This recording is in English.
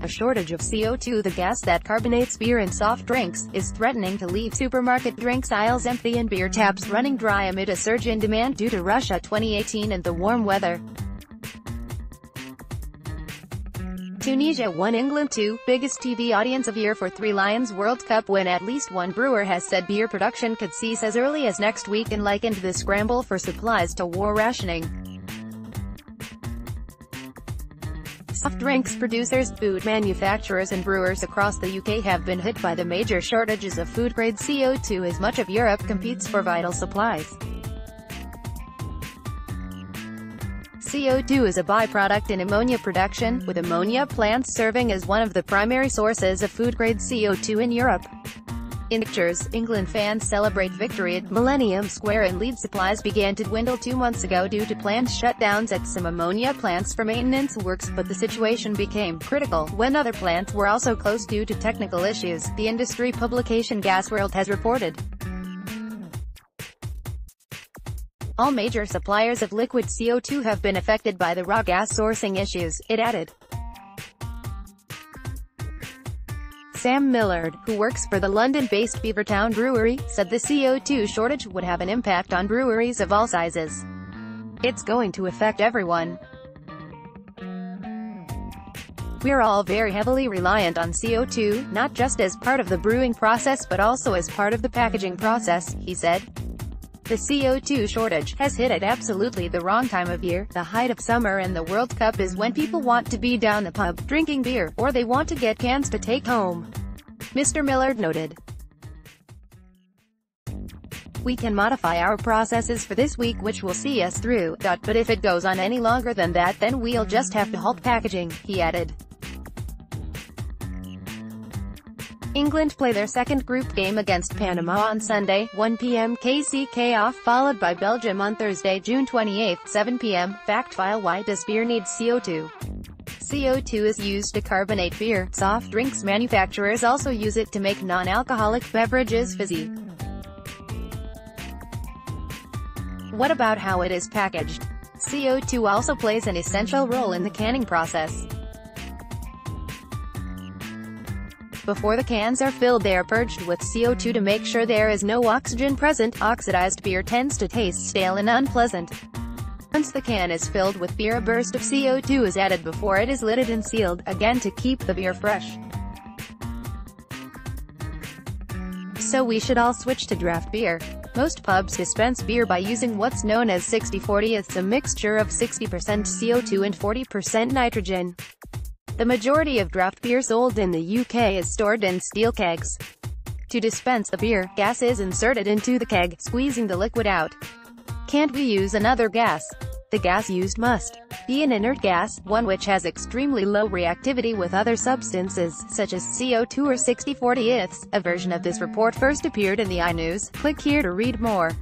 A shortage of CO2, the gas that carbonates beer and soft drinks, is threatening to leave supermarket drinks aisles empty and beer taps running dry amid a surge in demand due to Russia 2018 and the warm weather. Tunisia 1 England 2, biggest TV audience of year for Three Lions World Cup win. At least one brewer has said beer production could cease as early as next week and likened the scramble for supplies to war rationing. Soft drinks producers, food manufacturers and brewers across the UK have been hit by the major shortages of food-grade CO2 as much of Europe competes for vital supplies. CO2 is a byproduct in ammonia production, with ammonia plants serving as one of the primary sources of food-grade CO2 in Europe. In pictures, England fans celebrate victory at Millennium Square and lead supplies began to dwindle 2 months ago due to planned shutdowns at some ammonia plants for maintenance works, but the situation became critical when other plants were also closed due to technical issues, the industry publication GasWorld has reported. All major suppliers of liquid CO2 have been affected by the raw gas sourcing issues, it added. Sam Millard, who works for the London-based Beavertown Brewery, said the CO2 shortage would have an impact on breweries of all sizes. "It's going to affect everyone. We're all very heavily reliant on CO2, not just as part of the brewing process but also as part of the packaging process," he said. The CO2 shortage has hit at absolutely the wrong time of year. The height of summer and the World Cup is when people want to be down the pub, drinking beer, or they want to get cans to take home, Mr. Millard noted. "We can modify our processes for this week which will see us through, but if it goes on any longer than that then we'll just have to halt packaging," he added. England play their second group game against Panama on Sunday, 1 p.m. KC kickoff, followed by Belgium on Thursday, June 28, 7 p.m. Fact file: Why does beer need CO2? CO2 is used to carbonate beer. Soft drinks manufacturers also use it to make non-alcoholic beverages fizzy. What about how it is packaged? CO2 also plays an essential role in the canning process. Before the cans are filled they are purged with CO2 to make sure there is no oxygen present. Oxidized beer tends to taste stale and unpleasant. Once the can is filled with beer, a burst of CO2 is added before it is lidded and sealed, again to keep the beer fresh. So we should all switch to draft beer. Most pubs dispense beer by using what's known as 60-40. It's a mixture of 60% CO2 and 40% nitrogen. The majority of draft beer sold in the UK is stored in steel kegs. To dispense the beer, gas is inserted into the keg, squeezing the liquid out. Can't we use another gas? The gas used must be an inert gas, one which has extremely low reactivity with other substances, such as CO2 or 60-40. A version of this report first appeared in the iNews. Click here to read more.